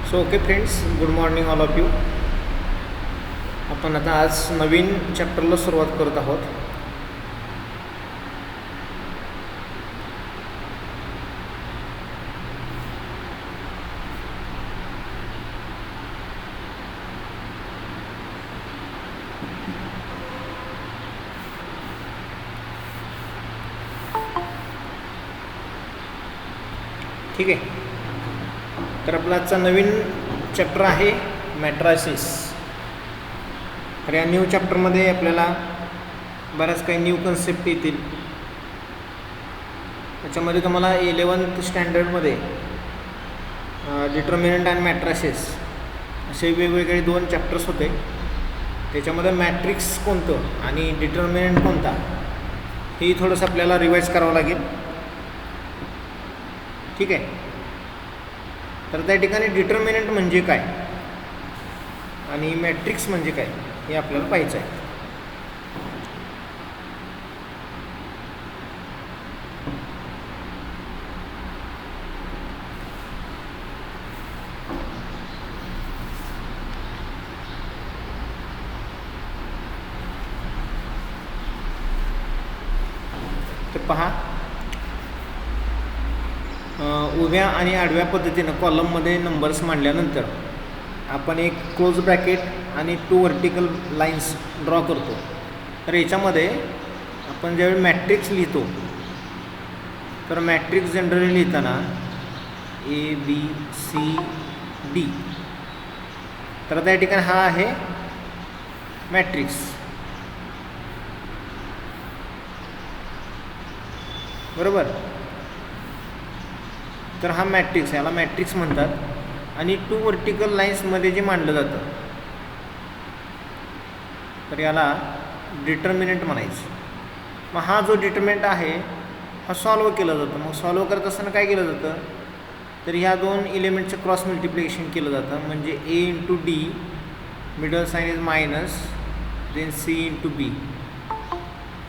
So okay friends, good morning all of you. आपण आता आज नवीन चॅप्टरला सुरुवात करत आहोत. ठीक आहे. तर आपला आजचा नवीन चॅप्टर आहे मॅट्रायसिस. तर या न्यू चॅप्टरमध्ये आपल्याला बऱ्याच काही न्यू कन्सेप्ट येतील. त्याच्यामध्ये तुम्हाला 11th स्टँडर्डमध्ये डिटर्मिनंट अँड मॅट्रायसिस असे वेगवेगळे 2 चॅप्टर्स होते. त्याच्यामध्ये मॅट्रिक्स कोणतं आणि डिटर्मिनंट कोणता हे थोडंसं आपल्याला रिवाईज करावं लागेल. ठीक आहे. तर त्या ठिकाणी डिटर्मिनंट म्हणजे काय आणि मॅट्रिक्स म्हणजे काय हे आपल्याला पाहायचं आहे. तर पहा, उभ्या आणि आडव्या पद्धतीनं कॉलममध्ये नंबर्स मांडल्यानंतर आपण एक क्लोज ब्रॅकेट आणि 2 व्हर्टिकल लाईन्स ड्रॉ करतो. तर याच्यामध्ये आपण ज्यावेळी मॅट्रिक्स लिहितो तर मॅट्रिक्स जनरली लिहिताना ABCD, तर त्या ठिकाणी हा आहे मॅट्रिक्स. बरोबर. तर हा मॅट्रिक्स, याला मॅट्रिक्स म्हणतात. आणि 2 व्हर्टिकल लाईन्समध्ये जे मांडलं जातं तर याला डिटर्मिनंट म्हणायचं. मग हा जो डिटर्मिनंट आहे हा सॉल्व केला जातो. मग सॉल्व करत असताना काय केलं जातं तर ह्या 2 एलिमेंटचं क्रॉस मल्टिप्लिकेशन केलं जातं. म्हणजे A into D, middle sign is minus, then C into B.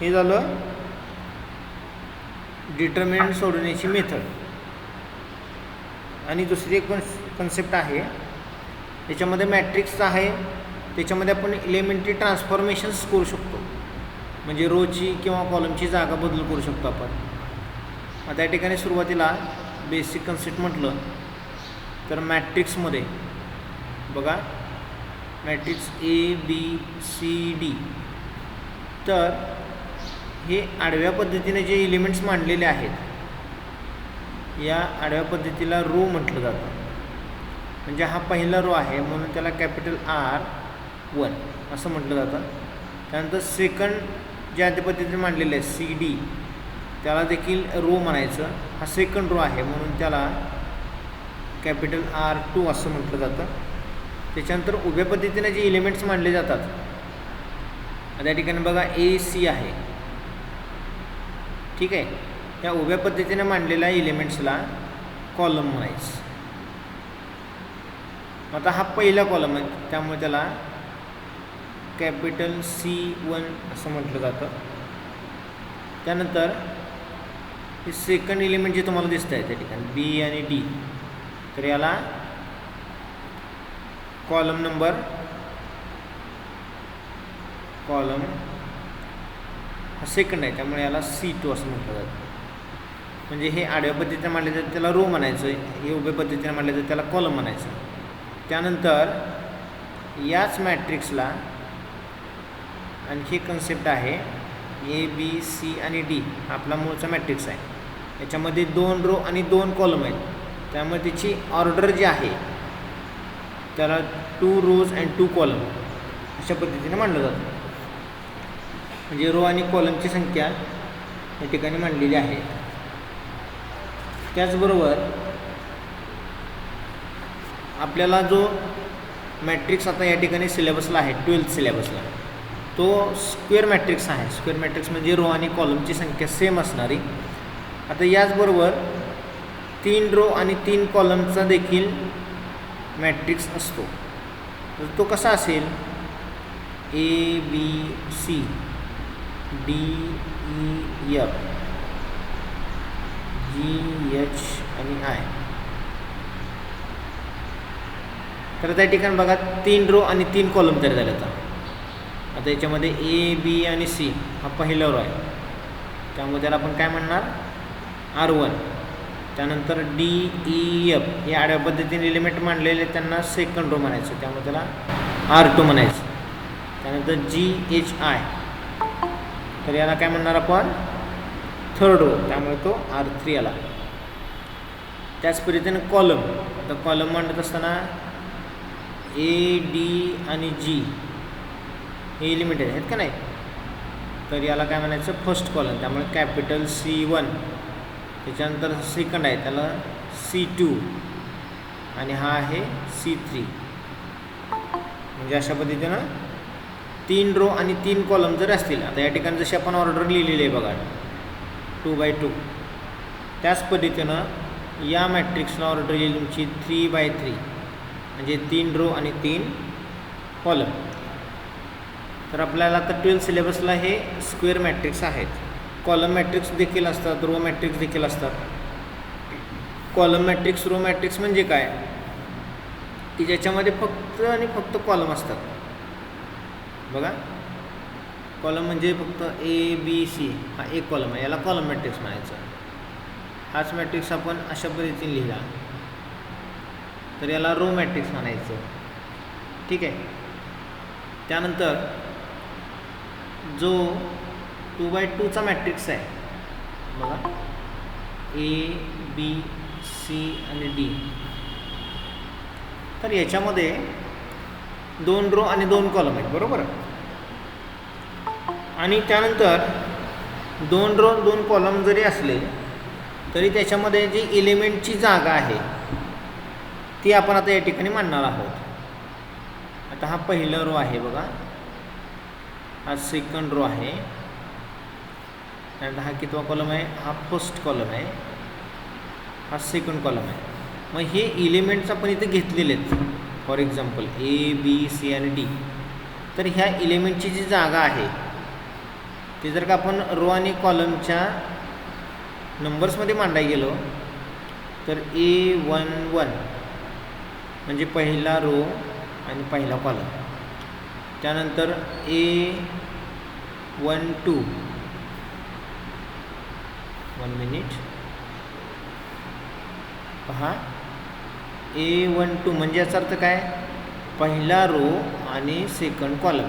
हे झालं डिटर्मिनंट सोडवण्याची मेथड. आणि दुसरी एक कन्सेप्ट आहे त्याच्यामध्ये मॅट्रिक्स आहे, त्याच्यामध्ये आपण एलिमेंटरी ट्रान्सफॉर्मेशन्स करू शकतो. म्हणजे रोची किंवा कॉलमची जागा बदल करू शकतो आपण. आता या ठिकाणी सुरुवातीला बेसिक कन्सेप्ट म्हटलं तर मॅट्रिक्समध्ये बघा, मॅट्रिक्स ABCD. तर हे आडव्या पद्धतीने जे एलिमेंट्स मांडलेले आहेत या आडव्या पद्धतीला रो म्हटलं जातं. म्हणजे हा पहिला रो आहे म्हणून त्याला कॅपिटल R1 असं म्हटलं जातं. त्यानंतर सेकंड ज्या पद्धतीने मांडलेलं आहे CD, त्याला देखील रो म्हणायचं. हा सेकंड रो आहे म्हणून त्याला कॅपिटल R2 असं म्हटलं जातं. त्याच्यानंतर उभ्या पद्धतीने जे एलिमेंट्स मांडले जातात त्या ठिकाणी बघा AC आहे. ठीक आहे. त्या उभ्या पद्धतीने मांडलेल्या एलिमेंट्सला कॉलम म्हणायचं. आता हा पहिला कॉलम आहे त्यामुळे त्याला कॅपिटल C1 असं म्हटलं जातं. त्यानंतर हे सेकंड एलिमेंट जे तुम्हाला दिसतं आहे त्या ठिकाणी B आणि D, तर याला कॉलम हा सेकंड आहे त्यामुळे याला C2 असं म्हटलं जातं. म्हणजे हे आडव्या पद्धतीने मांडले जातं त्याला रो म्हणायचं, हे उभ्या पद्धतीने मांडले जातं त्याला कॉलम म्हणायचं. त्यानंतर याच मॅट्रिक्सला आणखी कन्सेप्ट आहे ABC आणि D. आपला मूळचा मॅट्रिक्स आहे, याच्यामध्ये 2 रो आणि 2 कॉलम आहेत त्यामुळे त्याची ऑर्डर जी आहे त्याला 2 रोज अँड 2 कॉलम अशा पद्धतीने मांडलं जातं. म्हणजे रो आणि कॉलमची संख्या या ठिकाणी मांडलेली आहे. त्याचबरोबर आपल्याला जो मॅट्रिक्स आता या ठिकाणी सिलेबसला आहे 12th सिलेबसला, तो स्क्वेअर मॅट्रिक्स आहे. स्क्वेअर मॅट्रिक्स म्हणजे रो आणि कॉलमची संख्या सेम असणारी. आता याचबरोबर 3 रो आणि 3 कॉलमचा देखील मॅट्रिक्स असतो. तर तो कसा असेल ABC DEF GH आणि I. तर त्या ठिकाणी बघा 3 रो आणि 3 कॉलम तयार झाले. आता याच्यामध्ये ए बी आणि सी हा पहिला रो आहे, त्यामुळे त्याला आपण काय म्हणणार R1. त्यानंतर डी ई एफ हे आडव्या पद्धतीने एलिमेंट मांडलेले त्यांना सेकंड रो म्हणायचं, त्यामुळे त्याला R2 म्हणायचं. त्यानंतर GHI तर याला काय म्हणणार आपण थर्ड रो, त्यामुळे तो R3 आला. त्याच पद्धतीने कॉलम, आता कॉलम मांडत असताना ए डी आणि जी हे एलिमेंट आहेत का नाही, तर याला काय म्हणायचं फर्स्ट कॉलम, त्यामुळे कॅपिटल C1. त्याच्यानंतर सेकंड आहे त्याला C2 आणि हा आहे C3. म्हणजे अशा पद्धतीनं 3 रो आणि 3 कॉलम जर असतील, आता या ठिकाणी जशी आपण ऑर्डर लिहिलेली आहे बघा 2x2, त्याच पद्धतीनं या मॅट्रिक्सला ऑर्डर येईल तुमची 3x3 म्हणजे 3 रो आणि 3 कॉलम. तर आपल्याला आता 12 सिलेबसला हे स्क्वेअर मॅट्रिक्स आहेत. कॉलम मॅट्रिक्स देखील असतात, रो मॅट्रिक्स देखील असतात. कॉलम मॅट्रिक्स रो मॅट्रिक्स म्हणजे काय की ज्याच्यामध्ये फक्त आणि फक्त कॉलम असतात. बघा कॉलम म्हणजे फक्त ए बी सी हा एक कॉलम आहे, याला कॉलम मॅट्रिक्स म्हणायचं. हाच मॅट्रिक्स आपण अशा पद्धतीने लिहिला तर याला रो मॅट्रिक्स म्हणायचं. ठीक आहे. त्यानंतर जो 2x2चा मॅट्रिक्स आहे बघा ए बी सी आणि डी, तर याच्यामध्ये 2 रो आणि 2 कॉलम आहेत बरोबर. आणि त्यानंतर 2 रो 2 कॉलम जरी असले तरी त्याच्यामध्ये जी एलिमेंटची जागा आहे ती आपण आता या ठिकाणी मांडणार आहोत. आता हा पहिला रो आहे बघा, हा सेकंड रो आहे, त्यानंतर हा कितवा कॉलम आहे हा फर्स्ट कॉलम आहे, हा सेकंड कॉलम आहे. मग हे एलिमेंट्स आपण इथे घेतलेले आहेत, for example A B C आणि डी. तर ह्या एलिमेंटची जी जागा आहे ती जर का आपण रो आणि कॉलमच्या नंबर्समध्ये मांडायला गेलो तर A11 म्हणजे पहिला रो आणि पहिला कॉलम. त्यानंतर A12 1 मिनिट पहा A12 म्हणजे याचा अर्थ काय पहिला रो आणि सेकंड कॉलम.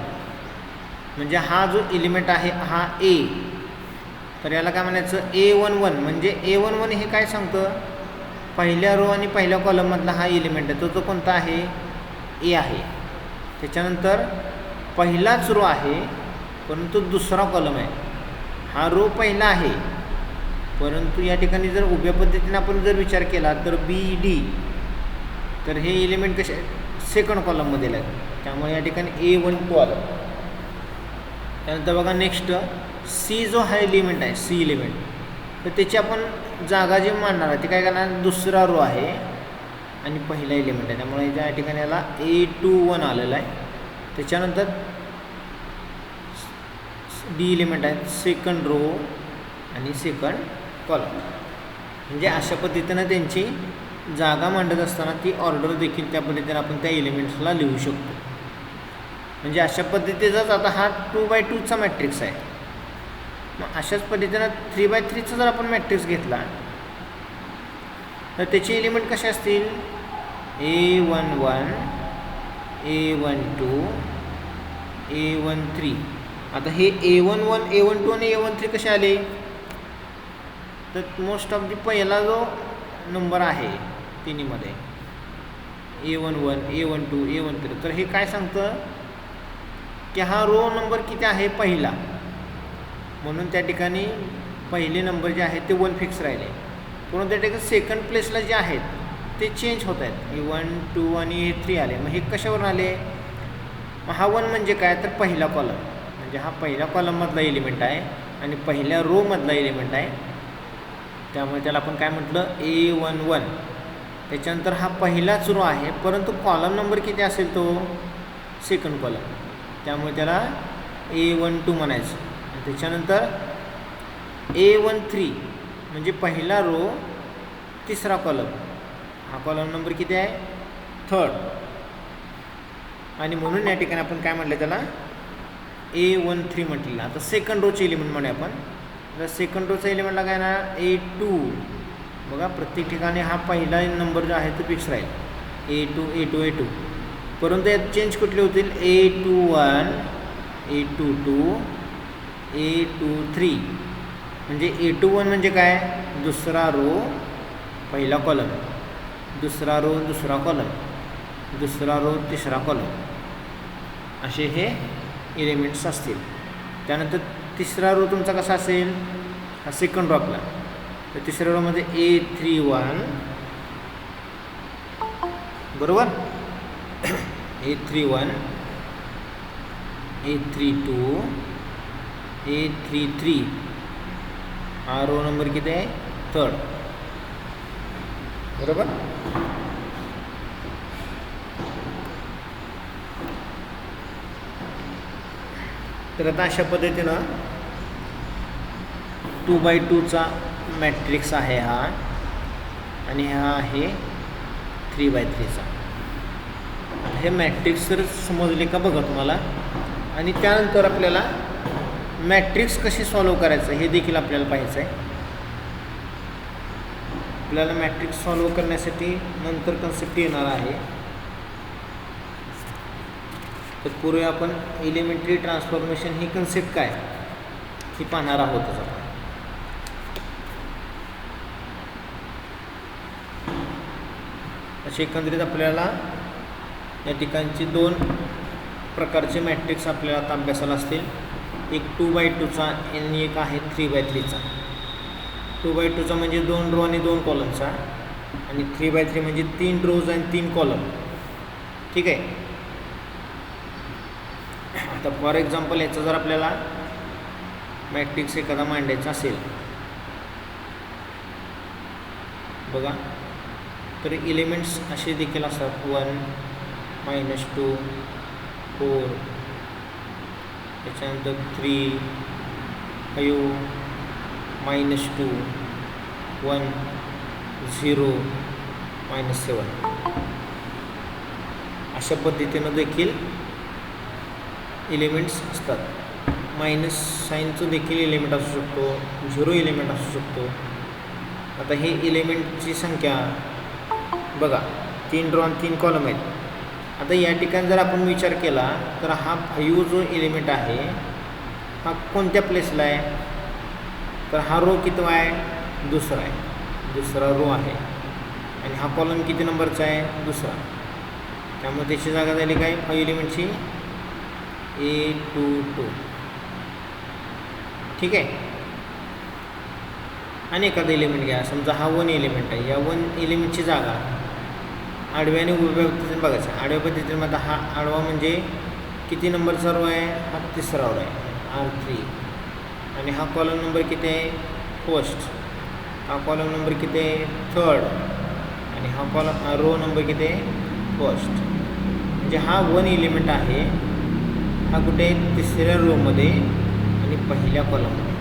म्हणजे हा जो एलिमेंट आहे हा ए, तर याला काय म्हणायचं A11 म्हणजे A11 हे काय सांगतं पहिल्या रो आणि पहिल्या कॉलममधला हा एलिमेंट आहे, तो कोणता आहे ए आहे. त्याच्यानंतर पहिलाच रो आहे परंतु दुसरा कॉलम आहे. हा रो पहिला आहे परंतु या ठिकाणी जर उभ्या पद्धतीने आपण जर विचार केला तर बी डी, तर हे एलिमेंट कसे सेकंड कॉलममध्ये आहेत, त्यामुळे या ठिकाणी A12 आलं. त्यानंतर बघा नेक्स्ट सी जो हा एलिमेंट आहे सी एलिमेंट, तर त्याची आपण जागा जी मांडणार आहे ती काय करणार दुसरा रो आहे आणि पहिला एलिमेंट आहे, त्यामुळे या ठिकाणी याला A21 आलेला आहे. त्याच्यानंतर डी एलिमेंट आहे सेकंड रो आणि सेकंड कॉलम. म्हणजे अशा पद्धतीनं त्यांची जागा मांडत असताना ती ऑर्डर देखील त्या पद्धतीने आपण त्या एलिमेंट्सला लिहू शकतो. म्हणजे अशा पद्धतीचाच आता हा 2x2चा मॅट्रिक्स आहे. मग अशाच पद्धतीनं 3x3चा जर आपण मॅट्रिक्स घेतला तर त्याचे एलिमेंट कसे असतील A11 A12 A13. आता हे A11 A12 आणि A13 कसे आले तर मोस्ट ऑफ दी पहिला जो नंबर आहे तिन्हीमध्ये A11 A12 A13, तर हे काय सांगतं की हा रो नंबर किती आहे पहिला, म्हणून त्या ठिकाणी पहिले नंबर जे आहेत ते 1 फिक्स राहिले. परंतु त्या ठिकाणी सेकंड प्लेसला जे आहेत ते चेंज होत आहेत, 1 2 आणि 3 आले. मग हे कशावरून आले, मग हा 1 म्हणजे काय तर पहिला कॉलम, म्हणजे हा पहिल्या कॉलममधला एलिमेंट आहे आणि पहिल्या रोमधला एलिमेंट आहे, त्यामुळे त्याला आपण काय म्हटलं A11. त्याच्यानंतर हा पहिलाच रो आहे परंतु कॉलम नंबर किती असेल तो सेकंड कॉलम, त्यामुळे त्याला A12 म्हणायचं. त्याच्यानंतर A13 म्हणजे पहिला रो तिसरा कॉलम, हा कॉलम नंबर किती आहे थर्ड, आणि म्हणून या ठिकाणी आपण काय म्हटलं त्याला A13 म्हटलेलं. आता सेकंड रोचे एलिमेंट म्हणूया आपण. तर सेकंड रोचा एलिमेंटला काय ना A2. बघा प्रत्येक ठिकाणी हा पहिला नंबर जो आहे तो फिक्स राहील A2 A2 A2. परंतु यात चेंज कुठले होतील A21 A22 A23. म्हणजे A21 म्हणजे काय दुसरा रो पहिला कॉलम, दुसरा रो दुसरा कॉलम, दुसरा रो तिसरा कॉलम, असे हे एलिमेंट्स असतील. त्यानंतर तिसरा रो तुमचा कसा असेल हा सेकंड रो आपला. तर तिसऱ्या रोमध्ये A31 बरोबर A31 A32 A33. हा रो नंबर किती आहे थर्ड बरोबर. तर आता अशा पद्धतीनं 2x2चा मॅट्रिक्स आहे हा आणि हा आहे 3x3चा. हे मॅट्रिक्स तर समजले का बघा तुम्हाला. आणि त्यानंतर आपल्याला मॅट्रिक्स कशी सॉल्व करायचं हे देखील आपल्याला पाहायचं आहे. आपल्याला मॅट्रिक्स सॉल्व करण्यासाठी नंतर कन्सेप्ट येणार आहे. तर पूर्वी आपण एलिमेंटरी ट्रान्सफॉर्मेशन ही कन्सेप्ट काय ही पाहणार आहोतच आपण. असे एकंदरीत आपल्याला या ठिकाणचे दोन प्रकारचे मॅट्रिक्स आपल्याला आता अभ्यासाला असतील. एक 2x2चा आणि एक आहे 3x3चा. 2x2चा म्हणजे 2 रो आणि 2 कॉलमचा आणि 3x3 म्हणजे 3 रोज आणि 3 कॉलम. ठीक आहे. आता फॉर एक्झाम्पल याचा जर आपल्याला मॅट्रिक्स एखादा मांडायचा असेल बघा तर एलिमेंट्स असे देखील असतात 1 -2 4 त्याच्यानंतर 3 5 -2 1 0 -7 अशा पद्धतीनं देखील एलिमेंट्स असतात. मायनस साईनचं देखील एलिमेंट असू शकतो, 0 एलिमेंट असू शकतो. आता हे एलिमेंटची संख्या बघा 3 रो आणि 3 कॉलम आहेत. आता या ठिकाणी जर आपण विचार केला तर हा 5 जो एलिमेंट आहे हा कोणत्या प्लेसला आहे तर हा रो किती आहे दुसरा आहे, दुसरा रो आहे. आणि हा कॉलम किती नंबरचा आहे दुसरा. त्यामुळे त्याची जागा झाली काय 5 एलिमेंटची A22. ठीक आहे. आणि एखादा एलिमेंट घ्या समजा हा 1 एलिमेंट आहे. या 1 एलिमेंटची जागा आडव्या आणि उभ्या पद्धतीने बघायचं. आडव्या पद्धतीमध्ये हा आडवा म्हणजे किती नंबरचा रो आहे हा तिसरा रो आहे R3. आणि हा कॉलम नंबर किती आहे फर्स्ट. हा कॉलम नंबर किती आहे थर्ड. आणि हा कॉलम रो नंबर किती आहे फर्स्ट. म्हणजे हा 1 एलिमेंट आहे हा कुठे तिसऱ्या रोमध्ये आणि पहिल्या कॉलममध्ये.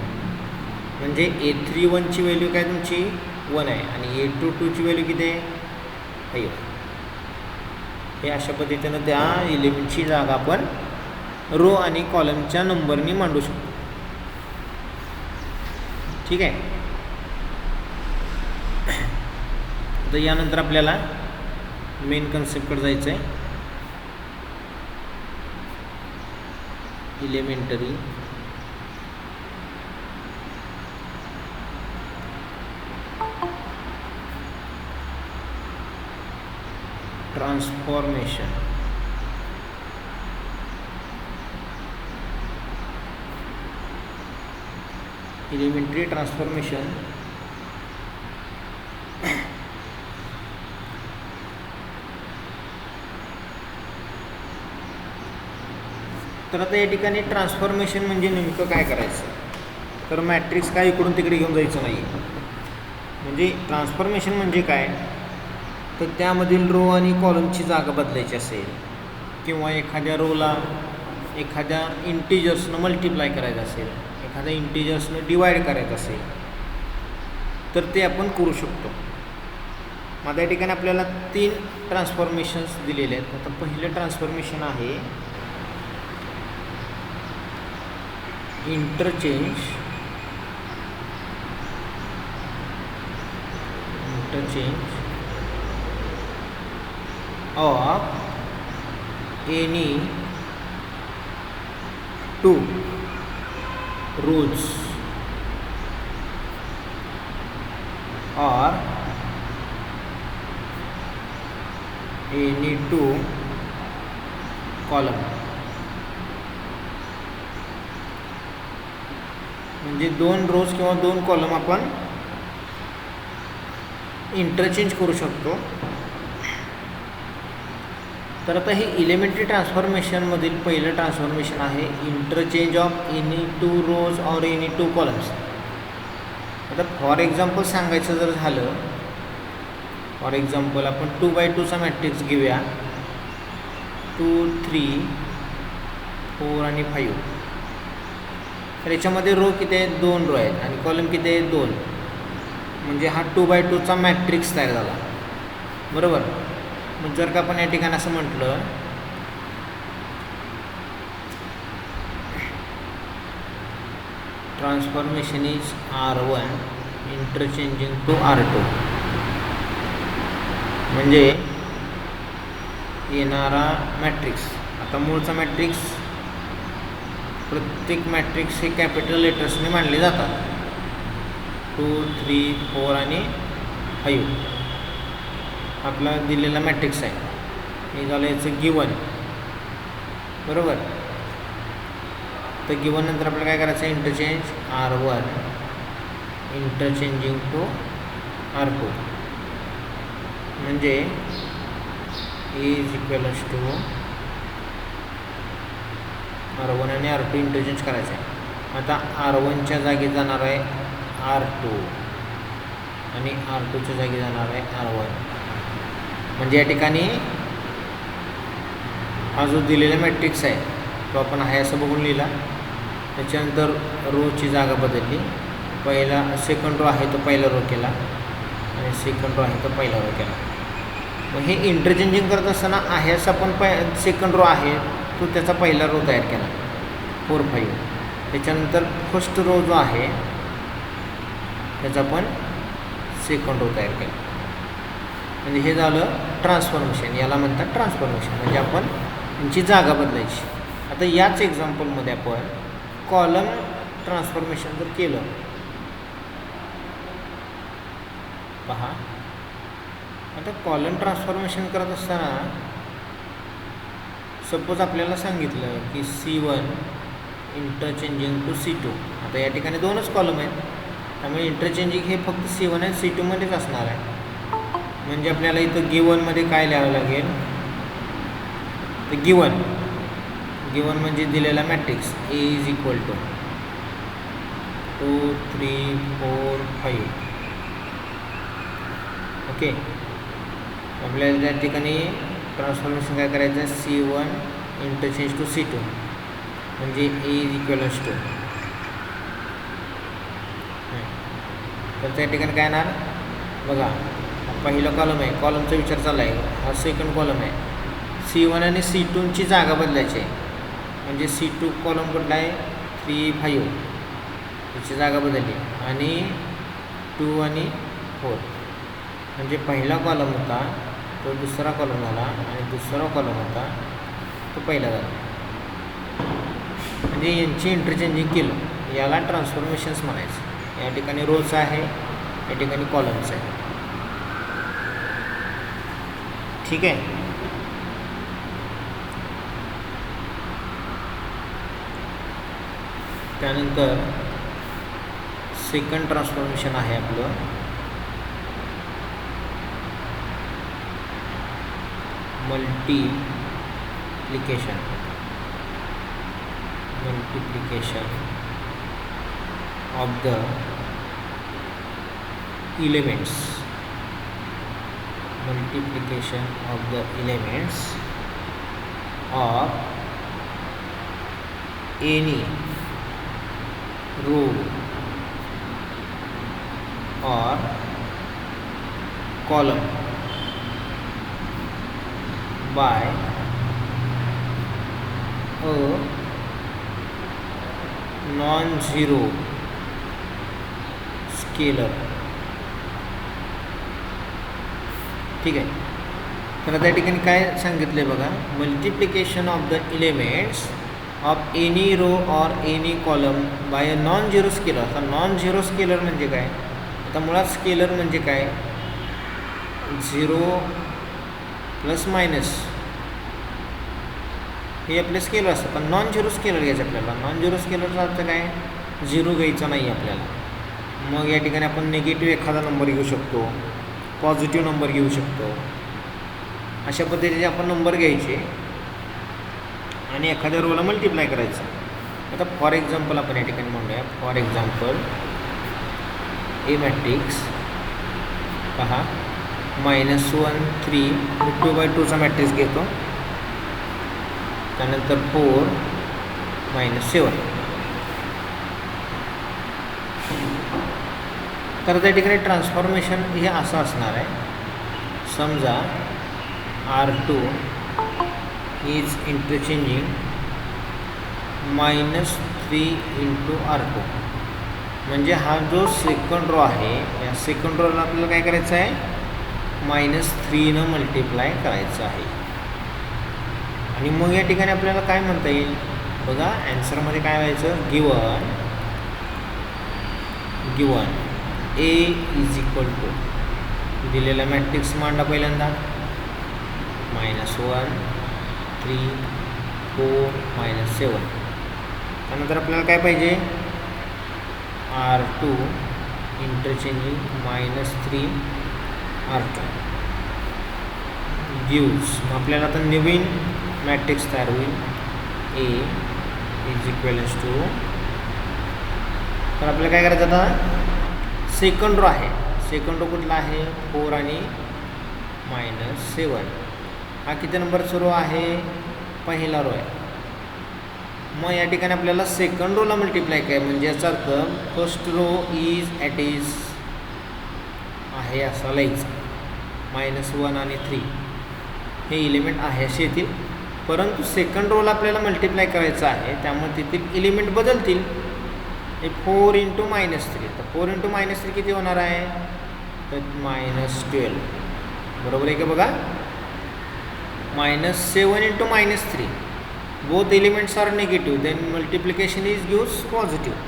म्हणजे A31ची व्हॅल्यू काय तुमची 1 आहे आणि A22ची व्हॅल्यू किती आहे 5. हे अशा पद्धतीनं त्या एलिमेंटची जागा आपण रो आणि कॉलमच्या नंबरनी मांडू शकतो. ठीक आहे. तर यानंतर आपल्याला मेन कन्सेप्टकडे जायचं आहे. Elementary transformation. एलिमेंटरी ट्रान्सफॉर्मेशन तर आता या ठिकाणी ट्रान्सफॉर्मेशन म्हणजे नेमकं काय करायचं तर मॅट्रिक्स काय इकडून तिकडे घेऊन जायचं नाही. म्हणजे ट्रान्सफॉर्मेशन म्हणजे काय तर त्यामधील रो आणि कॉलमची जागा बदलायची असेल किंवा एखाद्या रोला एखाद्या इंटिजर्सनं मल्टिप्लाय करायचं असेल, एखाद्या इंटिजर्सनं डिवाईड करायचं असेल तर ते आपण करू शकतो. आता या ठिकाणी आपल्याला 3 ट्रान्सफॉर्मेशन्स दिलेले आहेत. आता पहिलं ट्रान्सफॉर्मेशन आहे interchange of any 2 rows or any 2 column. म्हणजे 2 रोज किंवा 2 कॉलम आपण इंटरचेंज करू शकतो. तर आता हे इलेमेंटरी ट्रान्सफॉर्मेशनमधील पहिलं ट्रान्सफॉर्मेशन आहे interchange of any 2 rows or any 2 columns. आता फॉर एक्झाम्पल सांगायचं जर झालं, फॉर एक्झाम्पल आपण 2x2चा मॅट्रिक्स घेऊया. 2, 3, 4 आणि 5. तर याच्यामध्ये रो किती आहेत? 2 रो आहेत आणि कॉलम किती आहेत? 2. म्हणजे हा 2x2चा मॅट्रिक्स तयार झाला, बरोबर. मग जर का आपण या ठिकाणी असं म्हटलं transformation is R1 interchanging to R2, म्हणजे येणारा मॅट्रिक्स, आता मूळचा मॅट्रिक्स, प्रत्येक मॅट्रिक्स हे कॅपिटल लेटर्सने मांडले जातात. 2, 3, 4 आणि 5 आपला दिलेला मॅट्रिक्स आहे. हे झालं याचं गिवन, बरोबर. तर गिवन नंतर आपल्याला काय करायचं आहे? Interchange R1 interchanging to R2, म्हणजे इज इक्वल्स टू R1 आणि R2 इंटरचेंज करायचं आहे. आता R1च्या जागी जाणार आहे R2 आणि R2च्या जागी जाणार आहे R1. म्हणजे या ठिकाणी हा जो दिलेला मॅट्रिक्स आहे तो आपण आहे असं बघून लिहिला. त्याच्यानंतर रोची जागा बदलली. पहिला सेकंड रो आहे तो पहिला रो केला आणि सेकंड रो आहे तो पहिला रो केला. मग हे इंटरचेंजिंग करत असताना आहे असं आपण सेकंड रो आहे तो त्याचा पहिला रो तयार केला 4, 5. त्याच्यानंतर फर्स्ट रो जो आहे त्याचा पण सेकंड रो तयार केला. म्हणजे हे झालं ट्रान्सफॉर्मेशन. याला म्हणतात ट्रान्सफॉर्मेशन, म्हणजे आपण यांची जागा बदलायची. आता याच एक्झाम्पलमध्ये आपण कॉलम ट्रान्सफॉर्मेशन जर केलं, पहा. आता कॉलम ट्रान्सफॉर्मेशन करत असताना सपोज आपल्याला सांगितलं की C1 इंटरचेंजिंग टू C2. आता या ठिकाणी 2च कॉलम आहेत, त्यामुळे इंटरचेंजिंग हे फक्त C1 आणि C2मध्येच असणार आहे. म्हणजे आपल्याला इथं गिवनमध्ये काय लिहावं लागेल? तर गिवन म्हणजे दिलेला matrix A is equal to 2, 3, 4, 5. Okay. आपल्याला त्या ठिकाणी ट्रान्सफॉर्मेशन काय करायचं आहे? C1 इंटरचेंज टू C2, म्हणजे A इज इक्वल्स टू. तर त्या ठिकाणी काय येणार बघा, पहिला कॉलम आहे, कॉलमचा विचार चालला आहे. हा सेकंड कॉलम आहे. C1 आणि C2ची जागा बदलायची आहे. म्हणजे C2 कॉलम कुठला आहे? 3, 5 याची जागा बदलली आणि 2 आणि 4. म्हणजे पहिला कॉलम होता तो दुसरा कॉलम झाला आणि दुसरा कॉलम होता तो पहिला झाला. म्हणजे यांची इंटरचेंजिंग केलं, याला ट्रान्सफॉर्मेशन्स म्हणायचं. या ठिकाणी रोज आहे, या ठिकाणी कॉलम्स आहे. ठीक आहे. त्यानंतर सेकंड ट्रान्सफॉर्मेशन आहे आपलं multiplication of the elements. Multiplication of the elements of any row or column by a non-zero scalar. ठीक आहे. तर त्या ठिकाणी काय सांगितलं आहे बघा, multiplication of the elements of any row or any column by a non zero scalar. आता नॉन झिरो स्केलर म्हणजे काय? आता मुळात स्केलर म्हणजे काय? झिरो प्लस मायनस हे आपले स्केलर असतात. पण नॉन झिरो स्केलर घ्यायचं आपल्याला. नॉन झिरो स्केलरचा अर्थ काय? झिरो घ्यायचा नाही आपल्याला. मग या ठिकाणी आपण निगेटिव्ह एखादा नंबर घेऊ शकतो, पॉझिटिव्ह नंबर घेऊ शकतो. अशा पद्धतीचे आपण नंबर घ्यायचे आणि एखाद्या रोला मल्टिप्लाय करायचं. आता फॉर एक्झाम्पल आपण या ठिकाणी म्हणूया, फॉर एक्झाम्पल ए मॅट्रिक्स पहा, -1 3 2/2चा मॅट्रिक्स घेतो. त्यानंतर 4 -7. तर त्या ठिकाणी ट्रान्सफॉर्मेशन हे असं असणार आहे. समजा R2 इज इंटरचेंजिंग -3 × R2. म्हणजे हा जो सेकंड रो आहे, या सेकंड रोला आपल्याला काय करायचं आहे? -3 मल्टिप्लाय करायचं आहे. आणि मग या ठिकाणी आपल्याला काय म्हणता येईल बघा, ॲन्सरमध्ये काय व्हायचं? Given A is equal to दिलेला मॅट्रिक्स मांडा पहिल्यांदा, -1 3 4 -7. त्यानंतर आपल्याला काय पाहिजे? R2 interchanging -3 R2 gives. मग आपल्याला आता नवीन मॅट्रिक्स तयार होईल, A इज इक्वल्स टू. तर आपल्याला काय करायचं आता? सेकंड रो आहे. सेकंड रो कुठला आहे? 4 आणि -7. हा किती नंबरचा रो आहे? पहिला रो आहे. मग या ठिकाणी आपल्याला सेकंड रोला मल्टिप्लाय काय, म्हणजे याचा अर्थ first row as it is आहे असा लिहायचं. -1 आणि 3 हे एलिमेंट आहे असे येतील. परंतु सेकंड रोला आपल्याला मल्टिप्लाय करायचं आहे, त्यामुळे तेथील एलिमेंट बदलतील. हे 4 × -3. तर 4 × -3 किती होणार आहे? तर -12. बरोबर आहे का बघा? -7 × -3 both elements are negative, then multiplication is gives positive.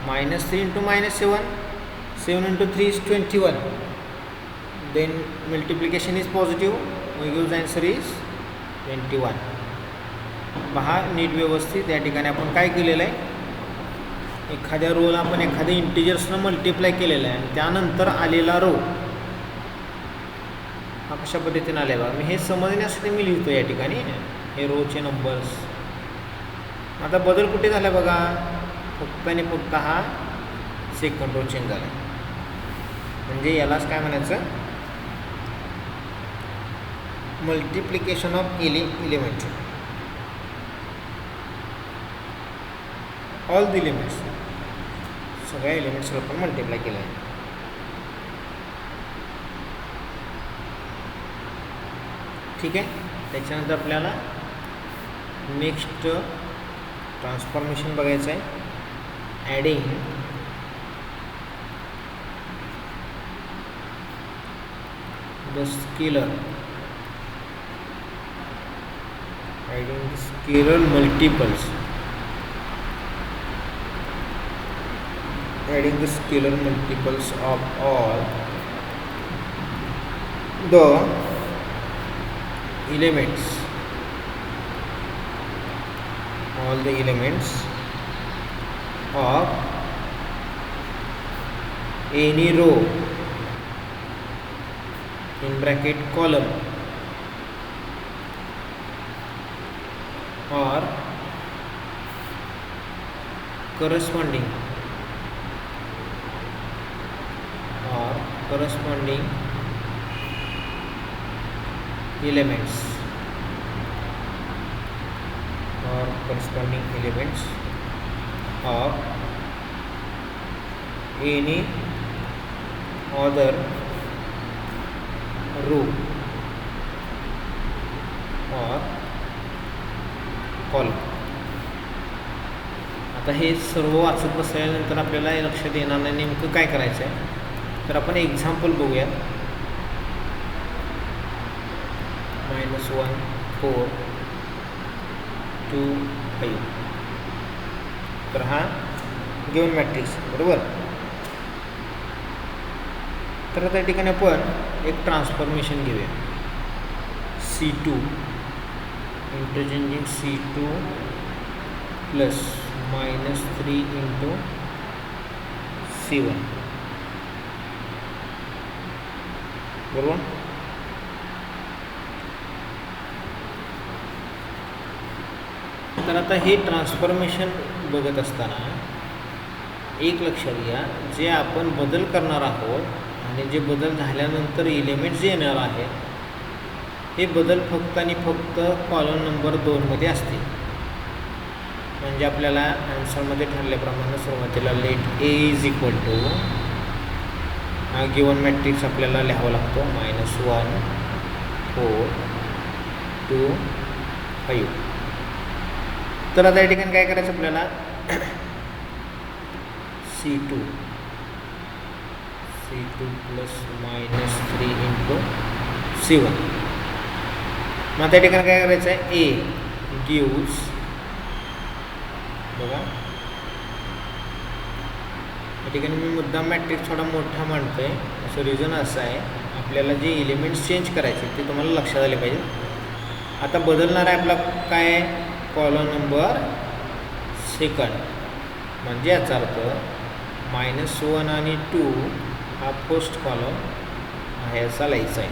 -3 × -7, 7 × 3 is 21, then multiplication is positive, we gives answer is 21. पहा नीट व्यवस्थित या ठिकाणी आपण काय केलेलं आहे, एखाद्या रोला आपण एखाद्या इंटिजर्सनं मल्टिप्लाय केलेला आहे आणि त्यानंतर आलेला रो हा कशा पद्धतीने आला आहे बघा. मी हे समजण्यासाठी मी लिहितो या ठिकाणी हे रोचे नंबर्स. आता बदल कुठे झाला बघा, फक्त आणि फक्त हा सेकंड रो चेंज झाला. म्हणजे यालाच काय म्हणायचं? Multiplication of element. All the elements, सगळ्या एलिमेंट्सला आपण मल्टिप्लाय केलं आहे. ठीक आहे. त्याच्यानंतर आपल्याला नेक्स्ट ट्रान्सफॉर्मेशन बघायचं आहे. Adding the scalar, adding the scalar multiples, adding the scalar multiples of all the elements, all the elements of any row in bracket column or corresponding elements or corresponding elements of any other row और column. आता हे सर्व वाचत बसल्यानंतर आपल्याला हे लक्षात येणार नाही नेमकं काय करायचं आहे. तर आपण एक्झाम्पल बघूया. -1 4 2 5. तर हा गिवन मॅट्रिक्स बरोबर. तर त्या ठिकाणी आपण एक ट्रान्सफॉर्मेशन घेऊया. C2 interchanging C2 plus -3 into C1 बरोबर. तर आता हे ट्रान्सफॉर्मेशन बघत असताना एक लक्षात घ्या, जे आपण बदल करणार आहोत आणि जे बदल झाल्यानंतर एलिमेंट्स जे येणार आहेत हे बदल फक्त आणि फक्त कॉलम नंबर 2मध्ये असतील. म्हणजे आपल्याला आन्सरमध्ये ठरल्याप्रमाणे सुरुवातीला let A is equal to हा गिवन मॅट्रिक्स आपल्याला लिहावा लागतो. -1 4 2 5. तर आता या ठिकाणी काय करायचं आपल्याला C2 प्लस -3 इंटू C1. मग त्या ठिकाणी काय करायचं आहे ए गिव्स बघा. या ठिकाणी मी मुद्दाम मॅट्रिक्स थोडा मोठा मांडतोय. असं रिझन असं आहे आपल्याला जे एलिमेंट्स चेंज करायचे ते तुम्हाला लक्षात आले पाहिजे. आता बदलणार आहे आपला काय कॉलम नंबर 2. म्हणजे याचा अर्थ -1 आणि 2 हा फर्स्ट कॉलम आहे असा लिहायचा आहे.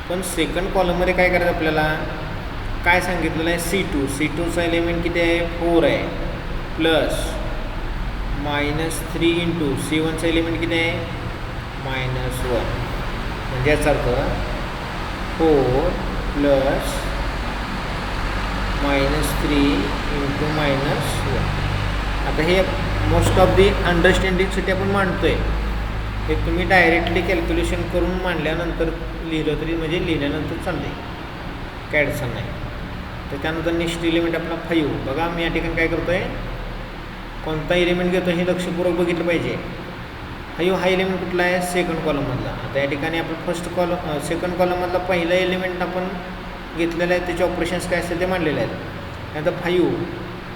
पण सेकंड कॉलममध्ये काय करायचं आपल्याला काय सांगितलेलं आहे C2चा एलिमेंट किती आहे 4 आहे प्लस -3 इंटू C1चा एलिमेंट किती आहे -1. म्हणजे याचा अर्थ 4 प्लस -3 इंटू -1. आता हे मोस्ट ऑफ दी अंडरस्टँडिंगसाठी आपण मांडतोय. हे तुम्ही डायरेक्टली कॅल्क्युलेशन करून मांडल्यानंतर लिहिलं तरी म्हणजे लिहिल्यानंतर चाललं आहे, काय अडचण नाही. तर त्यानंतर नेक्स्ट एलिमेंट आपला 5. बघा मी या ठिकाणी काय करतो आहे कोणता एलिमेंट घेतो हे लक्षपूर्वक बघितलं पाहिजे. 5 हा एलिमेंट कुठला आहे सेकंड कॉलममधला. आता या ठिकाणी आपण सेकंड कॉलममधला पहिला एलिमेंट आपण घेतलेलं आहे त्याचे ऑपरेशन्स काय असेल ते मांडलेले आहेत. आता 5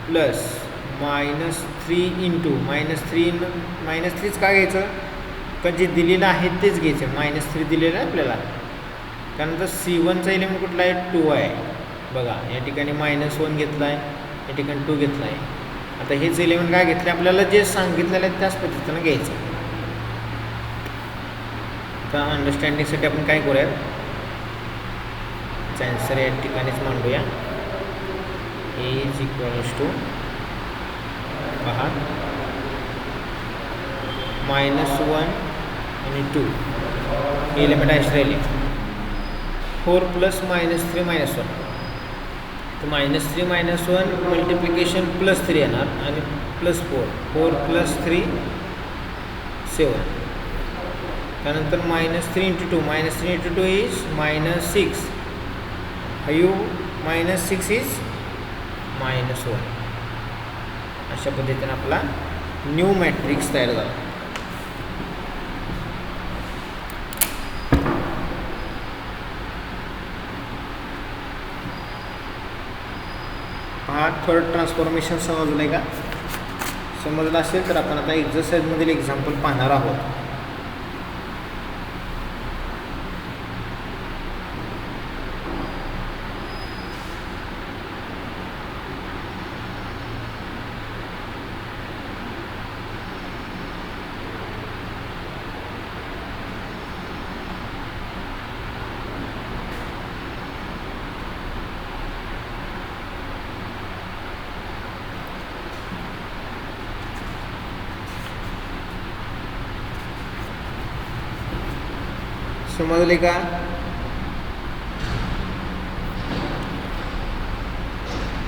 प्लस -3 इंटू -3च का घ्यायचं का जे दिलेलं आहे तेच घ्यायचं. -3 दिलेलं आहे आपल्याला. त्यानंतर C1चा एलिमेंट कुठला आहे 2 आहे. बघा या ठिकाणी -1 घेतला आहे, या ठिकाणी 2 घेतला आहे. आता हेच एलिमेंट काय घेतले आपल्याला जे सांगितलेलं आहे त्याच पद्धतीनं घ्यायचं. तर अंडरस्टँडिंगसाठी आपण काय करूयात आन्सर या ठिकाणीच मांडूया. ए इज इक्वल्स टू पहा -1 आणि 2 एलिमेंट आहे राहिले 4 प्लस -3 -1. तर -3 -1 मल्टिप्लिकेशन +3 येणार आणि +4 4 + 3 7. त्यानंतर -3 इंटू 2 -3 इंटू 2 इज -6. 5 -6 इज -1. अशा पद्धतीने आपला न्यू मॅट्रिक्स तयार झाला. हा थर्ड ट्रान्सफॉर्मेशन समजलं आहे का? समजलं असेल तर आपण आता एक्झरसाइजमधील एक्झाम्पल पाहणार आहोत. समजले का?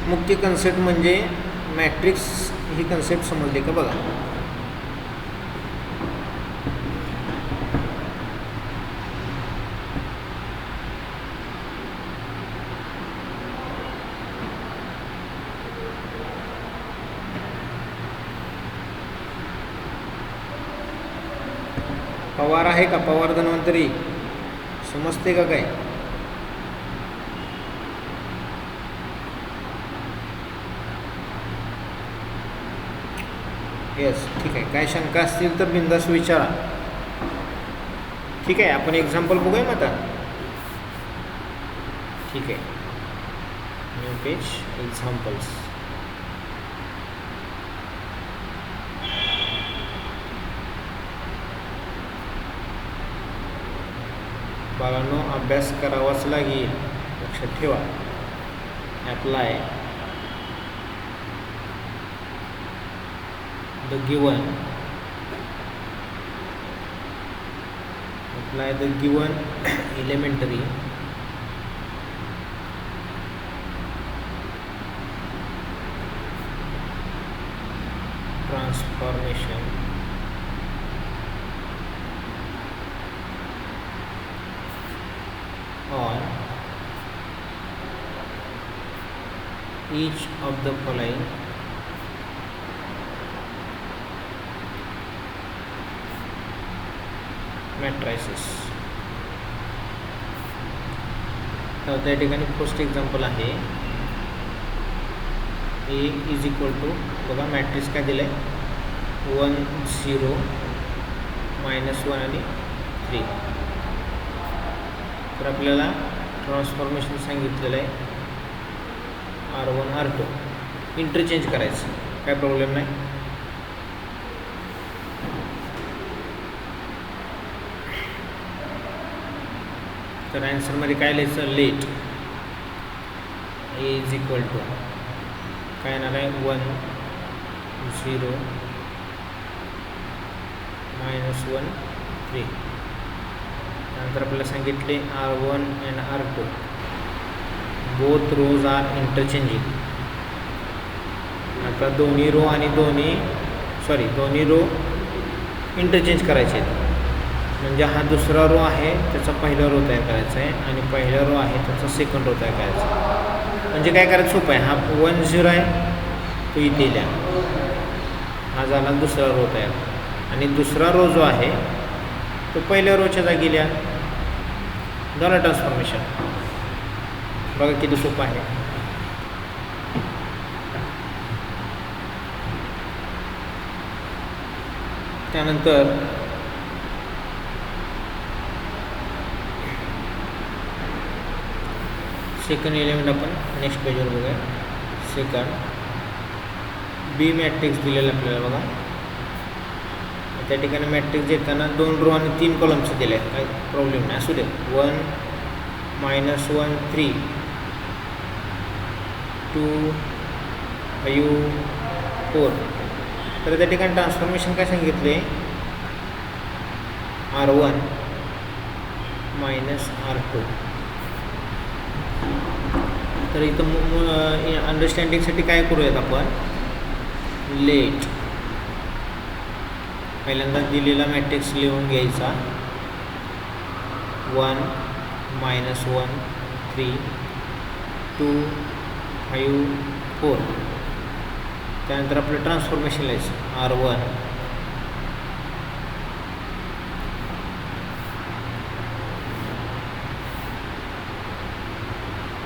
मुख्य कन्सेप्ट म्हणजे मॅट्रिक्स ही कन्सेप्ट समजली का बघा. पवार आहे का? पवार धन्वंतरी समजते का काय? येस, ठीक आहे. काय शंका असतील तर बिंदास विचारा. ठीक आहे, आपण एक्झाम्पल बघूया मग आता. ठीक आहे, न्यू पेज, एक्झाम्पल्स. बाळांनो, अभ्यास करावाच लागेल, लक्षात ठेवा. Apply the given, apply the given elementary transformation on each of the following matrices. तर त्या ठिकाणी फर्स्ट एक्झाम्पल आहे ए इज इक्वल टू, बघा मॅट्रिक्स काय दिलं आहे, 1 0 -1 आणि 3. तर आपल्याला ट्रान्सफॉर्मेशन सांगितलेलं आहे R1 R2. इंटरचेंज करायचं, काय प्रॉब्लेम नाही. तर ॲन्सरमध्ये काय लिहायचं, let A is equal to काय येणार आहे, 1 0 -1 3. त्यानंतर आपल्याला सांगितले R1 and R2 both rows are interchanging. आता दोन्ही रो इंटरचेंज करायचे आहेत. म्हणजे हा दुसरा रो आहे त्याचा पहिला रो तयार करायचा आहे आणि पहिला रो आहे त्याचा सेकंड रो तयार करायचा आहे. म्हणजे काय करायचं, सोपं आहे. हा 1 0 आहे तो इथे लिहा, हा झाला दुसरा रो तयार. आणि दुसरा रो जो आहे तो पहिल्या रोच्या जागी लिहा, झालं ट्रान्सफॉर्मेशन. बघा किती सोपं आहे. त्यानंतर सेकंड एलिमेंट आपण नेक्स्ट पेजवर बघूया. सेकंड बी मॅट्रिक्स दिलेलं आपल्याला बघा. त्या ठिकाणी मॅट्रिक्स देताना 2 रो आणि 3 कॉलमचं दिले आहेत, काही प्रॉब्लेम नाही, असू दे. 1 -1 3 2 5 4. तर त्या ठिकाणी ट्रान्सफॉर्मेशन काय सांगितले, R1 -R2. तर इथं अंडरस्टँडिंगसाठी काय करूयात आपण, लेट पहिल्यांदा दिलेला मॅट्रिक्स लिहून घ्यायचा, 1 -1 3 2 5 4. त्यानंतर आपलं ट्रान्सफॉर्मेशन लिहायचं, R1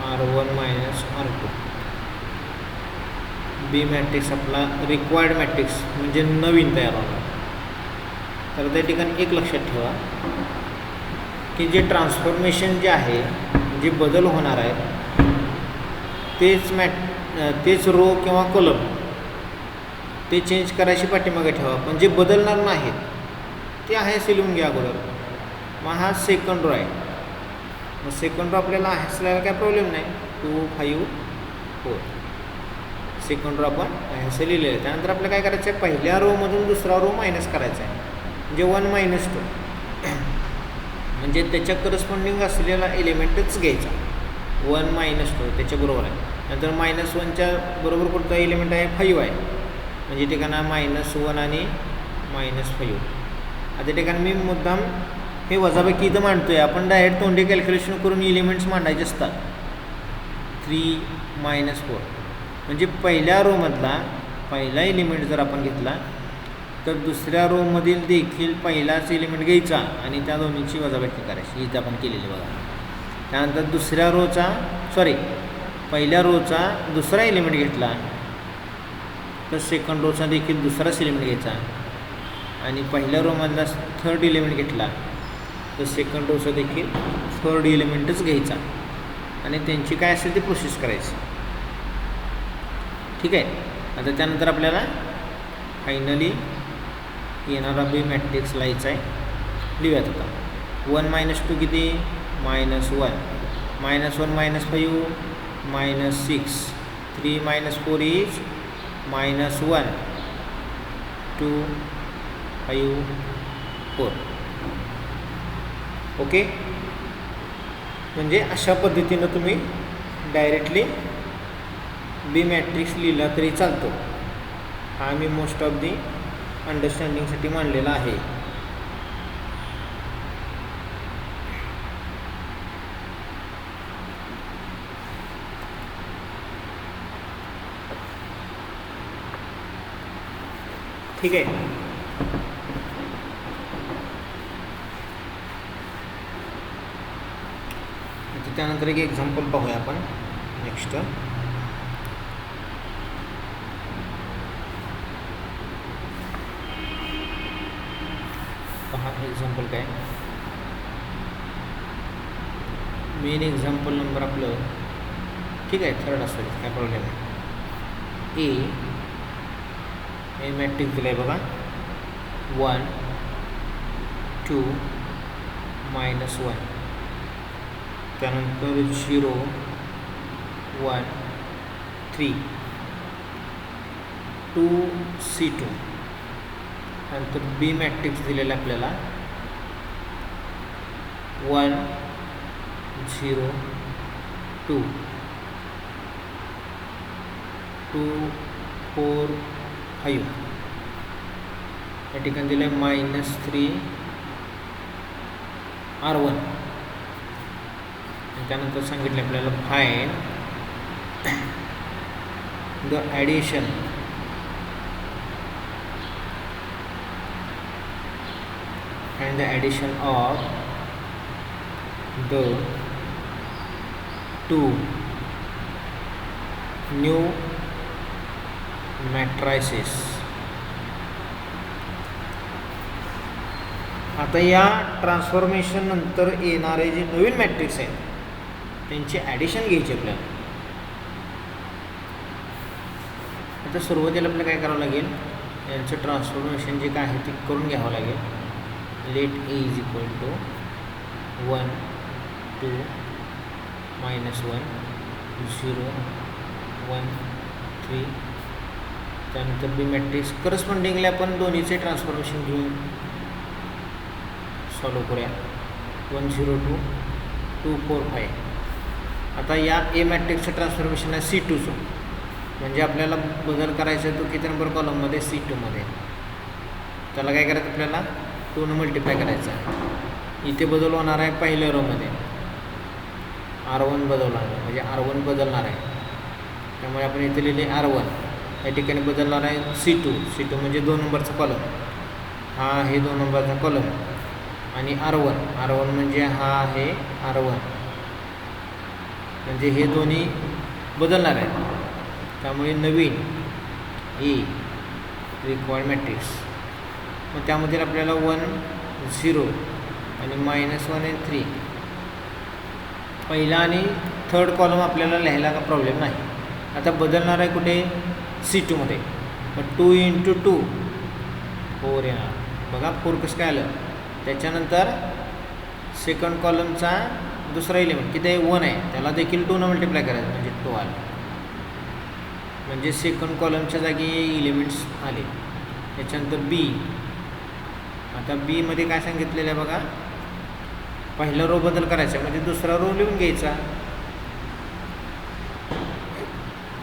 -R2. बी मॅट्रिक्स आपला रिक्वायर्ड मॅट्रिक्स म्हणजे नवीन तयार होणार. तर त्या ठिकाणी एक लक्षात ठेवा की जे ट्रान्सफॉर्मेशन जे आहे, जे बदल होणार आहे तेच रो किंवा कॉलम ते चेंज करायची पाठीमागे ठेवा. पण जे बदलणार नाहीत ते आहे असे लिहून घ्या अगोदर. मग हा सेकंड रो आहे, मग सेकंड रो आपल्याला असल्याला काय प्रॉब्लेम नाही, 2 5 4. सेकंड रो आपण असं लिहिलेलं आहे. त्यानंतर आपल्याला काय करायचं आहे, पहिल्या रोमधून दुसरा रो मायनस करायचा आहे, म्हणजे 1 -2 म्हणजे त्याच्या करस्पॉन्डिंग असलेला एलिमेंटच घ्यायचा. 1 -2 त्याच्याबरोबर आहे. नंतर -1च्या बरोबर कोणता एलिमेंट आहे, 5 आहे, म्हणजे ठिकाणा -1 आणि -5. आता ठिकाणी मी मुद्दाम हे वजाबाकी इथं मांडतो आहे. आपण डायरेक्ट तोंडी कॅल्क्युलेशन करून एलिमेंट्स मांडायचे असतात. 3 -4 म्हणजे पहिल्या रोमधला पहिला एलिमेंट जर आपण घेतला तर दुसऱ्या रोमधील देखील पहिलाच एलिमेंट घ्यायचा आणि त्या दोन्हीची वजाबाकी करायची. इथं आपण केलेली बघा. त्यानंतर दुसऱ्या रोचा पहिल्या रोचा दुसरा एलिमेंट घेतला तर सेकंड रोचा देखील दुसराच एलिमेंट घ्यायचा आणि पहिल्या रोमधला थर्ड एलिमेंट घेतला तर सेकंड रोचा देखील थर्ड एलिमेंटच घ्यायचा आणि त्यांची काय असेल ते प्रोसेस करायची. ठीक आहे. आता त्यानंतर आपल्याला फायनली येणारा बी मॅट्रिक्स लिहायचा आहे. लिहूयात आता. 1 - 2 किती? -1 -1 -5 -6 3 - 4 इज -1 2 5 4. ओके. म्हणजे अशा पद्धतीनं तुम्ही डायरेक्टली बी मॅट्रिक्स लिहिला तरी चालतो. हा मी मोस्ट ऑफ दी अंडरस्टँडिंगसाठी मांडलेला आहे. ठीक आहे. त्यानंतर एक एक्झाम्पल पाहूया आपण नेक्स्ट. पहा एक्झाम्पल काय. मेन एक्झाम्पल नंबर आपलं ठीक आहे 3rd असेल, काय प्रॉब्लेम नाही. ए मॅट्रिक्स दिलं आहे बघा. 1 2 -1 त्यानंतर 0 1 3 2 C2. नंतर बी मॅट्रिक्स दिलेला आपल्याला 1 0 2 2 4 5. या ठिकाणी दिलं आहे -3 R1. त्यानंतर सांगितले आपल्याला find the addition and the addition of the two new matrices. आता या ट्रान्सफॉर्मेशन नंतर येणारे जे नवीन मॅट्रिक्स आहेत त्यांची ॲडिशन घ्यायची आपल्याला. आता सुरुवातीला आपल्याला काय करावं लागेल, यांचं ट्रान्सफॉर्मेशन जे काय आहे ते करून घ्यावं लागेल. Let A is equal to 1 2 -1 0 1 3. त्यानंतर बी मॅट्रिक्स करस्पॉन्डिंगली आपण दोन्हीचे ट्रान्सफॉर्मेशन घेऊन सॉल्व करूया. 1 0 2 2 4 5. आता या ए मॅट्रिक्सचं ट्रान्सफॉर्मेशन आहे C2चं, म्हणजे आपल्याला बदल करायचा आहे तो किती नंबर कॉलममध्ये? C2मध्ये. त्याला काय करायचं आपल्याला 2 ने मल्टिप्लाय करायचं आहे. इथे बदल होणार आहे पहिल्या रोमध्ये R1 बदलणार आहे, म्हणजे R1 बदलणार आहे. त्यामुळे आपण इथे लिहिले R1. या ठिकाणी बदलणार आहे C2 म्हणजे 2 नंबरचा कॉलम. हा आहे 2 नंबरचा कॉलम आणि R1 म्हणजे हा आहे R1, म्हणजे हे दोन्ही बदलणार आहे. त्यामुळे नवीन ए रिक्वायर्ड मॅट्रिक्स. मग त्यामध्ये आपल्याला 1 0 आणि -1 आणि 3 पहिला आणि थर्ड कॉलम आपल्याला लिहायला का प्रॉब्लेम नाही. आता बदलणार आहे कुठे? C2मध्ये. मग 2 × 2 4 येणार. बघा 4 कसं काय आलं. त्याच्यानंतर सेकंड कॉलमचा दुसरा एलिमेंट किती आहे? 1 आहे, त्याला देखील 2 ने मल्टिप्लाय करायचं म्हणजे 2 आलं. म्हणजे सेकंड कॉलमच्या जागी एलिमेंट्स आले. त्याच्यानंतर बी. आता बीमध्ये काय सांगितलेलं आहे बघा, पहिला रो बदल करायचा म्हणजे दुसरा रो लिहून घ्यायचा.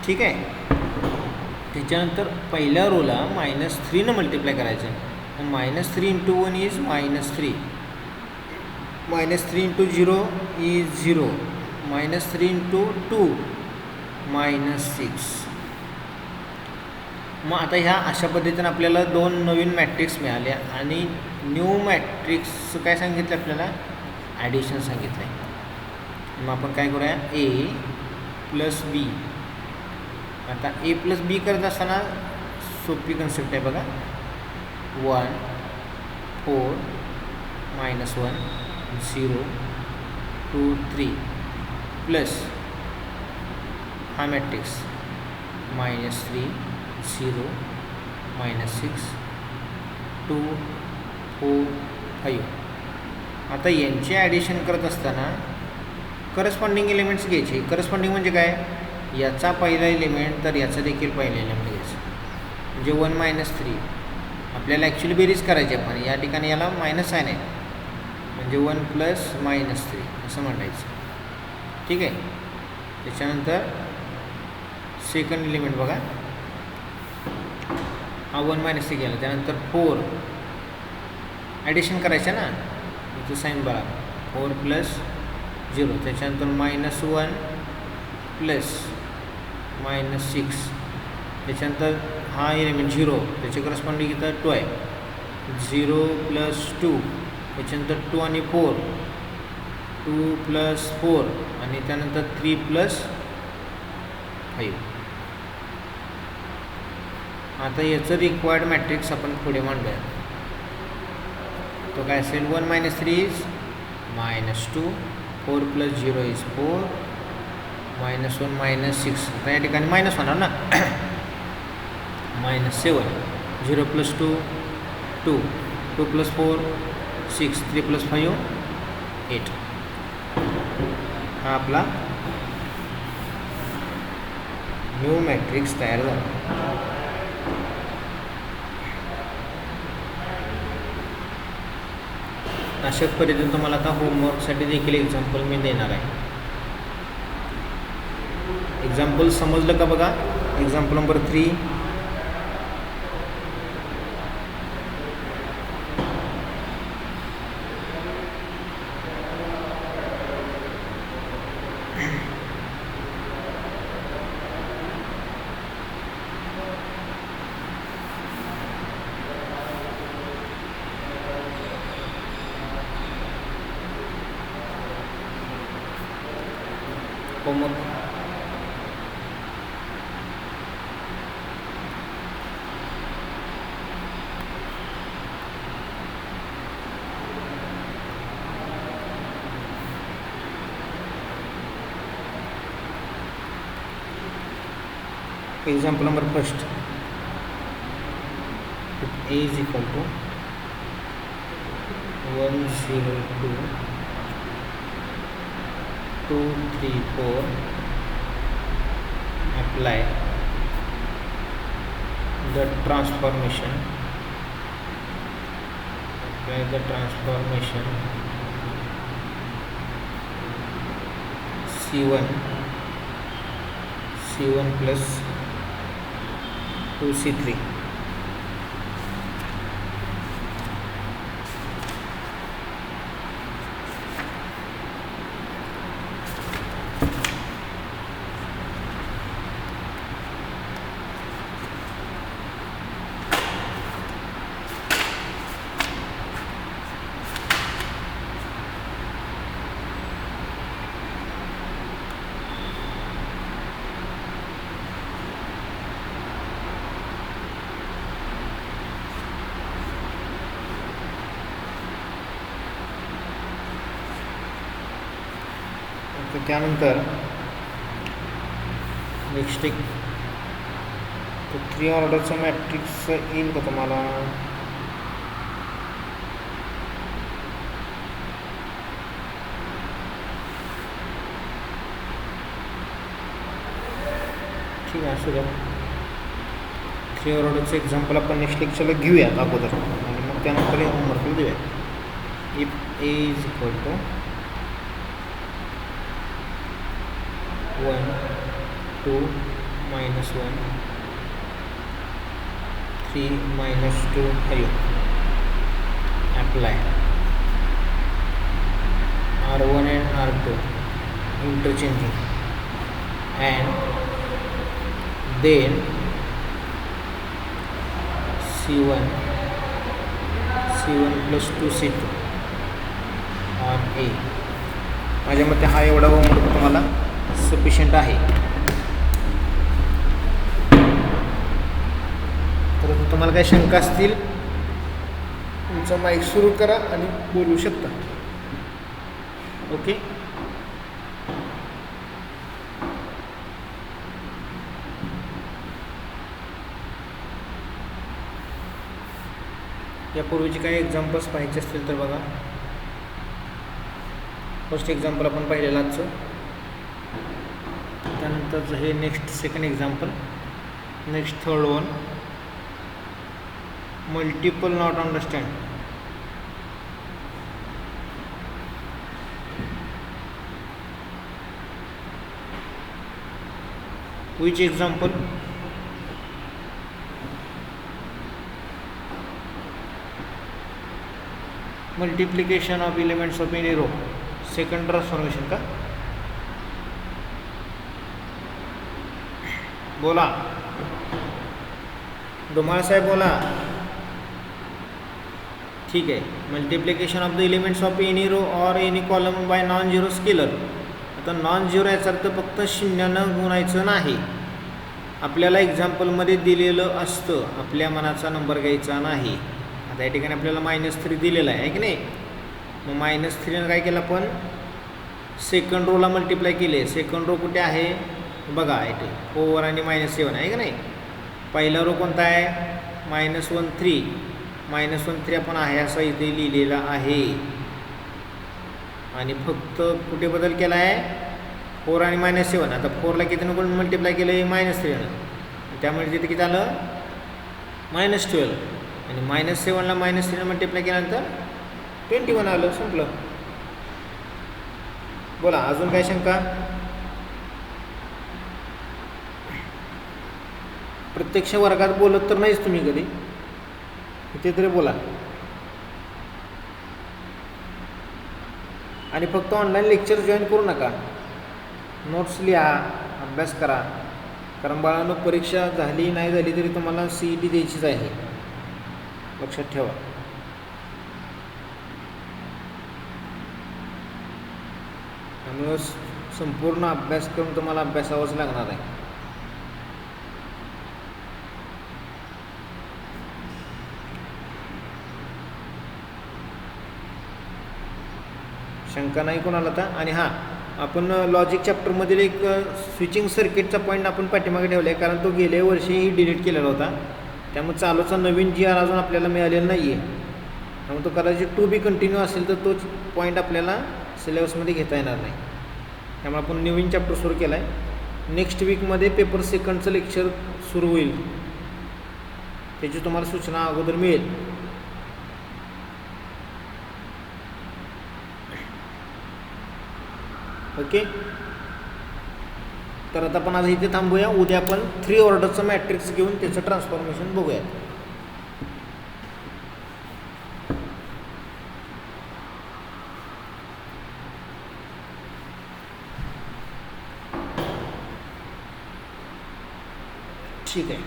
ठीक आहे. त्याच्यानंतर पहिल्या रोला -3 ने मल्टिप्लाय करायचं. -3 × 1 इज -3. -3 × 0 इज 0. -3 × 2 -6. मग आता ह्या अशा पद्धतीने आपल्याला 2 नवीन मॅट्रिक्स मिळाल्या आणि न्यू मॅट्रिक्सचं काय सांगितलं आपल्याला, ॲडिशन सांगितलं आहे. मग आपण काय करूया, ए प्लस बी. आता ए प्लस बी करत असताना सोपी कन्सेप्ट आहे बघा. 1 4 -1 0 2 3 प्लस हा मॅट्रिक्स -3 0 -6 2 4 5. आता यांचे ॲडिशन करत असताना करस्पॉन्डिंग एलिमेंट्स घ्यायचे. करस्पॉन्डिंग म्हणजे काय, याचा पहिला एलिमेंट तर याचा देखील पहिला एलिमेंट घ्यायचा. म्हणजे 1 - 3 आपल्याला ॲक्च्युली बेरीज करायची आहे, पण या ठिकाणी याला मायनस आहे नाही, म्हणजे 1 प्लस -3 असं म्हणायचं. ठीक आहे. त्याच्यानंतर सेकंड एलिमेंट बघा, हा 1 - 3 गेला. त्यानंतर 4 ॲडिशन करायचं ना, इथं साईन बघा, 4 प्लस 0. त्याच्यानंतर -1 प्लस -6. त्याच्यानंतर हा एलिमेंट 0, त्याचे करस्पॉन्डिंग इथं 2 आहे. 0 प्लस 2. त्याच्यानंतर 2 आणि 4 2 प्लस 4 आणि त्यानंतर 3 प्लस 5. आता याचं रिक्वायर्ड मॅट्रिक्स आपण पुढे मांडूया. तो काय असेल, 1 - 3 इज -2, 4 प्लस 0 इज 4, -1 -6. आता या ठिकाणी मायनस होणार ना, -7. 0 प्लस 2 2, 2 प्लस 4 6, 3 प्लस 5 8. हा आपला न्यू मॅट्रिक्स तयार झाला. अशाच पद्धतीने तुम्हाला आता होमवर्कसाठी देखील एक्झाम्पल मी देणार आहे. एक्झाम्पल समजलं का बघा. Example number 3, homework example number first, A is equal to 1 0 2 2 3 4. apply the transformation C1 plus 2C3. तर त्यानंतर नेक्स्ट एक 3 ऑर्डरचा मॅट्रिक्स येईल का तुम्हाला. ठीक आहे, असू द्या. 3 ऑर्डरचं एक्झाम्पल आपण नेक्स्ट लेक्चरला घेऊया अगोदर आणि मग त्यानंतर होमवर्कला देऊया. If A is equal to 1 2 -1 3 -2 5. apply R1 and R2 interchanging and then C1 + 2C2 on ए. माझ्या मते हा एवढा होमवर्क तुम्हाला सफिशियंट आहे. तर तुम्हाला काही शंका असतील तुमचा माईक सुरू करा आणि बोलू शकता. ओके. यापूर्वीचे काही एक्झाम्पल्स पाहायचे असतील तर बघा. फर्स्ट एक्झाम्पल आपण पाहिलेलं आजचं. त्यानंतर हे next second example. Next third one. Multiple not understand. Which example? Multiplication of elements of any row. Second transformation का? बोला धुमाळ साहेब बोला. ठीक आहे. Multiplication of the elements of any row or any column by non zero scalar. आता non zero याचा अर्थ फक्त शून्यानं गुणायचं नाही. आपल्याला एक्झाम्पलमध्ये दिलेलं असतं आपल्या मनाचा नंबर घ्यायचा नाही. आता या ठिकाणी आपल्याला -3 दिलेला आहे की नाही. मग -3 काय केलं आपण सेकंड रोला मल्टिप्लाय केले. सेकंड रो कुठे आहे बघा इथे 4 आणि -7 आहे की नाही. पहिला रो कोणता आहे -1 3. -1 आपण आहे असं इथे लिहिलेला आहे आणि फक्त कुठे बदल केला आहे 4 आणि -7. आता 4ला किती नको मल्टिप्लाय केलं आहे -3 त्यामुळे तिथे किती आलं -12 आणि -7ला -3 मल्टिप्लाय केल्यानंतर 21 आलं. संपलं. बोला अजून काय शंका? प्रत्यक्ष वर्गात बोलत तर नाहीच तुम्ही कधी, इथे तरी बोला. आणि फक्त ऑनलाईन लेक्चर जॉईन करू नका. नोट्स लिहा, अभ्यास करा. कारण बाळांनो परीक्षा झाली नाही झाली तरी तुम्हाला CET द्यायचीच आहे, लक्षात ठेवा. त्यामुळं संपूर्ण अभ्यास करून तुम्हाला अभ्यासावंच लागणार आहे. शंका नाही कोणाला आता. आणि हां, आपण लॉजिक चॅप्टरमधील एक स्विचिंग सर्किटचा पॉईंट आपण पाठीमागे ठेवला आहे, कारण तो गेल्या वर्षीही डिलीट केलेला होता. त्यामुळे चालूचा नवीन GR अजून आपल्याला मिळालेला नाही आहे. त्यामुळे तो कदाचित टू बी कंटिन्यू असेल तर तोच पॉईंट आपल्याला सिलेबसमध्ये घेता येणार नाही. त्यामुळे आपण नवीन चॅप्टर सुरू केला आहे. नेक्स्ट वीकमध्ये पेपर सेकंडचं लेक्चर सुरू होईल, त्याची तुम्हाला सूचना अगोदर मिळेल. ओके. तर आता आपण आज इथे थांबूया. उद्या आपण 3 ऑर्डरचं मॅट्रिक्स घेऊन त्याचं ट्रान्सफॉर्मेशन बघूया. ठीक आहे.